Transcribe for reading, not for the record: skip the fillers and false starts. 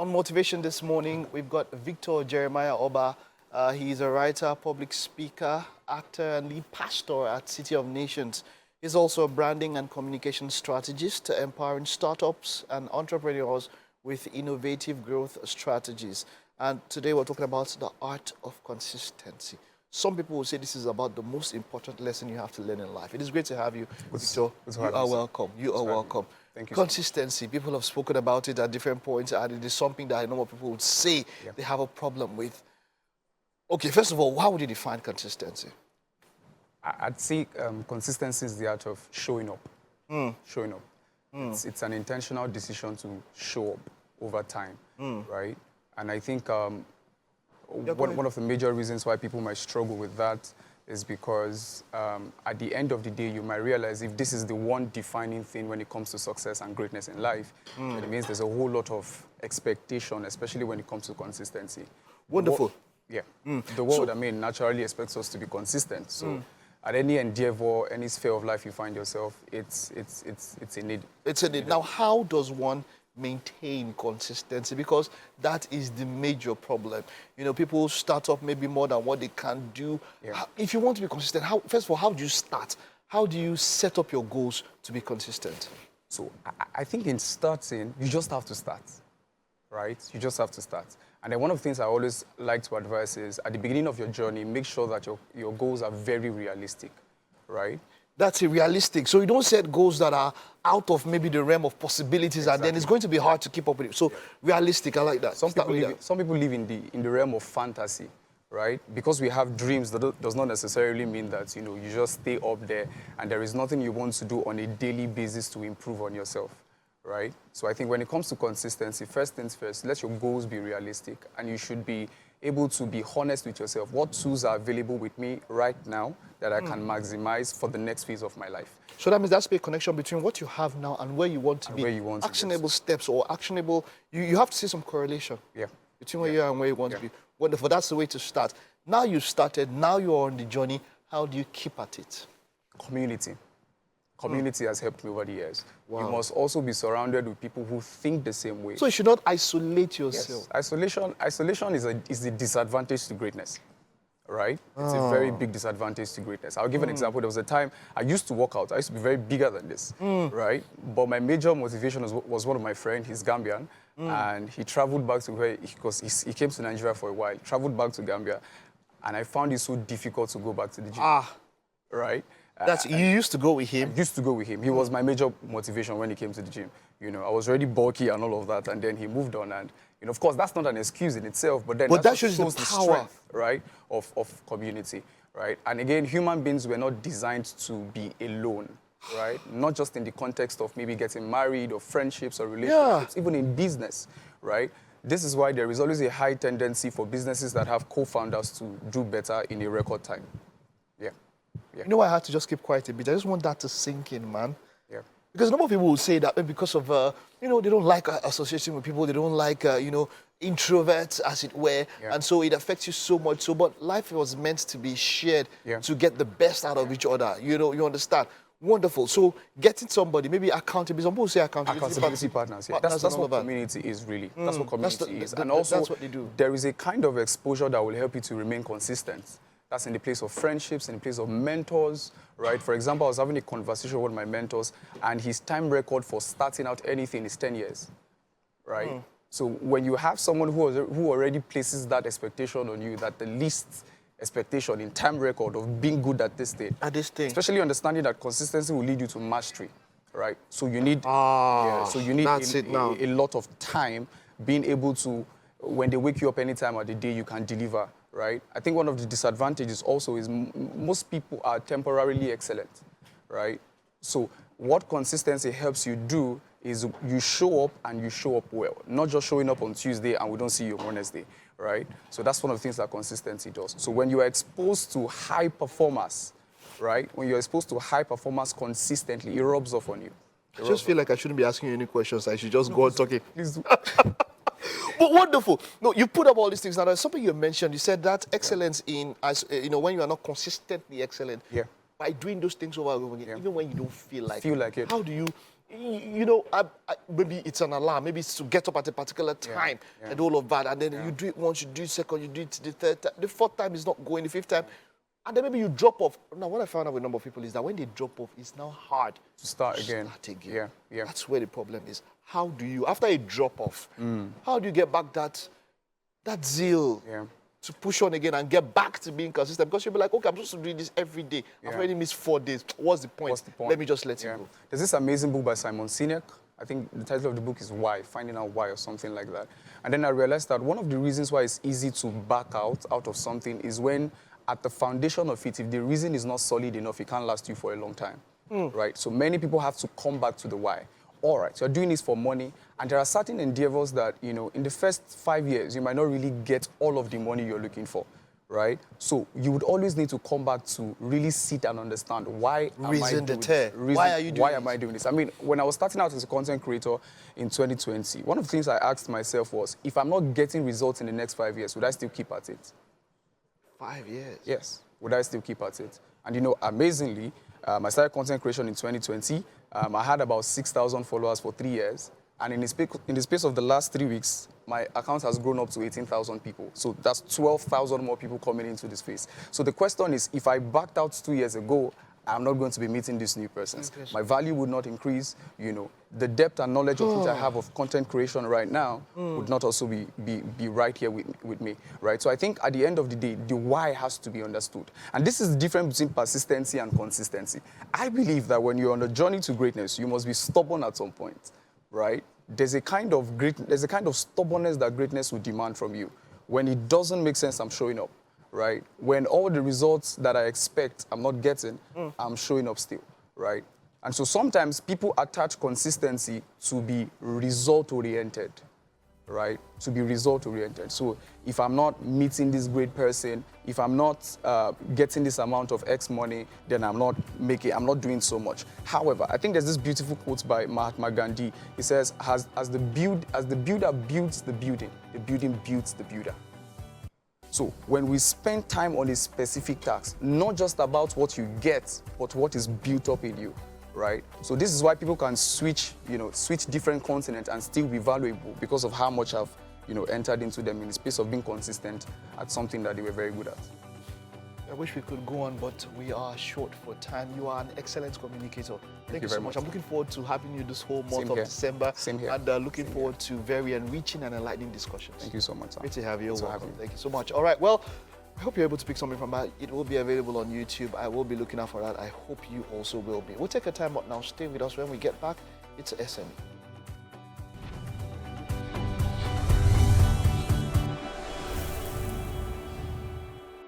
On Motivation this morning, we've got Victor Jerimahia Oba. He is a writer, public speaker, actor, and lead pastor at City of Nations. He's also a branding and communication strategist, empowering startups and entrepreneurs with innovative growth strategies. And today we're talking about the art of consistency. Some people will say this is about the most important lesson you have to learn in life. It is great to have you, Victor. You are welcome. You are welcome. Thank you. Consistency. People have spoken about it at different points, and it is something that I know what people would say they have a problem with. Okay, first of all, how would you define consistency? I'd say consistency is the art of showing up. Showing up. It's an intentional decision to show up over time, right? And I think one of the major reasons why people might struggle with that is because at the end of the day, you might realize if this is the one defining thing when it comes to success and greatness in life, it means there's a whole lot of expectation, especially when it comes to consistency. Wonderful. The world, naturally expects us to be consistent. So at any endeavor, any sphere of life you find yourself, it's a need. It's a need. Now, how does one maintain consistency? Because that is the major problem. You know, people start up maybe more than what they can do. If you want to be consistent, first of all, how do you start? How do you set up your goals to be consistent? So I think in starting, you just have to start, right? You just have to start. And then one of the things I always like to advise is at the beginning of your journey, make sure that your goals are very realistic, right? That's realistic. So you don't set goals that are out of maybe the realm of possibilities, and then it's going to be hard to keep up with it. So realistic, I like that. Some people live in the realm of fantasy, right? Because we have dreams, that does not necessarily mean that you just stay up there and there is nothing you want to do on a daily basis to improve on yourself. Right? So I think when it comes to consistency, first things first, let your goals be realistic, and you should be able to be honest with yourself. What tools are available with me right now that I can maximize for the next phase of my life? So that means that's a connection between what you have now and where you want to be. Where you want actionable steps or actionable, you have to see some correlation between where you are and where you want to be. Wonderful, that's the way to start. Now you've started, now you're on the journey, how do you keep at it? Community. Community has helped me over the years. Wow. You must also be surrounded with people who think the same way. So you should not isolate yourself. Yes. Isolation is a disadvantage to greatness, right? It's a very big disadvantage to greatness. I'll give an example. There was a time I used to work out. I used to be very bigger than this, right? But my major motivation was one of my friends. He's Gambian, and he traveled back to where, because he came to Nigeria for a while, traveled back to Gambia, and I found it so difficult to go back to the gym, right? You used to go with him? I used to go with him. He was my major motivation when he came to the gym. I was already bulky and all of that, and then he moved on. And, of course, that's not an excuse in itself, but then that shows the strength, right, of community, right? And again, human beings were not designed to be alone, right? Not just in the context of maybe getting married or friendships or relationships, even in business, right? This is why there is always a high tendency for businesses that have co-founders to do better in a record time. You know why I had to just keep quiet a bit? I just want that to sink in, man. Because a number of people will say that because of, they don't like associating with people, they don't like, introverts, as it were, and so it affects you so much. So, but life was meant to be shared to get the best out of each other. You understand? Wonderful. So, getting somebody, maybe accountability. Some people say accountability partners. That's what community is really. That's what community is. And also, that's what they do. There is a kind of exposure that will help you to remain consistent. That's in the place of friendships, in the place of mentors, right? For example, I was having a conversation with one of my mentors, and his time record for starting out anything is 10 years, right? So when you have someone who already places that expectation on you, that the least expectation in time record of being good at this thing, especially understanding that consistency will lead you to mastery, right? So you need, a lot of time being able to, when they wake you up any time of the day, you can deliver. Right? I think one of the disadvantages also is most people are temporarily excellent, right? So what consistency helps you do is you show up and you show up well, not just showing up on Tuesday and we don't see you on Wednesday, right? So that's one of the things that consistency does. So when you are exposed to high performers, right? When you're exposed to high performers consistently, it rubs off on you. I just feel like I shouldn't be asking you any questions. I should just go on talking. Please do. But wonderful. No, you put up all these things. Now, there's something you mentioned. You said that excellence in, when you are not consistently excellent, by doing those things over and over again, even when you don't feel like it. How do you, you know, maybe it's an alarm, maybe it's to get up at a particular time and all of that, and then you do it once, you do it second, you do it the third time, the fourth time is not going, the fifth time, and then maybe you drop off. Now, what I found out with a number of people is that when they drop off, it's now hard To start again. Yeah. That's where the problem is. How do you, after a drop off, how do you get back that zeal to push on again and get back to being consistent? Because you'll be like, okay, I'm supposed to do this every day. I've already missed 4 days. What's the point? Let me just let it go. There's this amazing book by Simon Sinek. I think the title of the book is Why, Finding Out Why or something like that. And then I realized that one of the reasons why it's easy to back out of something is when at the foundation of it, if the reason is not solid enough, it can't last you for a long time, right? So many people have to come back to the why. All right, so you're doing this for money, and there are certain endeavors that, you know, in the first 5 years, you might not really get all of the money you're looking for, right? So you would always need to come back to really sit and understand why am I doing this? Why are you doing Why am I doing this? I mean, when I was starting out as a content creator in 2020, one of the things I asked myself was, if I'm not getting results in the next 5 years, would I still keep at it? 5 years? Yes. Would I still keep at it? And, you know, amazingly, I started content creation in 2020. I had about 6,000 followers for 3 years. And in the space of the last 3 weeks, my account has grown up to 18,000 people. So that's 12,000 more people coming into this space. So the question is, if I backed out 2 years ago, I'm not going to be meeting these new persons. My value would not increase, you know. The depth and knowledge of which I have of content creation right now would not also be right here with me, right? So I think at the end of the day, the why has to be understood. And this is the difference between persistency and consistency. I believe that when you're on a journey to greatness, you must be stubborn at some point, right? There's a kind of stubbornness that greatness would demand from you. When it doesn't make sense, I'm showing up, right? When all the results that I expect I'm not getting, I'm showing up still, right? And so sometimes people attach consistency to be result-oriented, right? To be result-oriented. So if I'm not meeting this great person, if I'm not getting this amount of X money, then I'm not doing so much. However, I think there's this beautiful quote by Mahatma Gandhi. He says, as the builder builds the building builds the builder. So when we spend time on a specific task, not just about what you get, but what is built up in you, right? So this is why people can switch different continents and still be valuable because of how much I've, entered into them in the space of being consistent at something that they were very good at. I wish we could go on, but we are short for time. You are an excellent communicator. Thank you so much. I'm looking forward to having you this whole month of December. Same here. And looking forward to very enriching and enlightening discussions. Thank you so much, sir. Great to have you. Welcome. Thank you so much. All right, well, I hope you're able to pick something from that. It will be available on YouTube. I will be looking out for that. I hope you also will be. We'll take a time out now. Stay with us. When we get back, it's SME.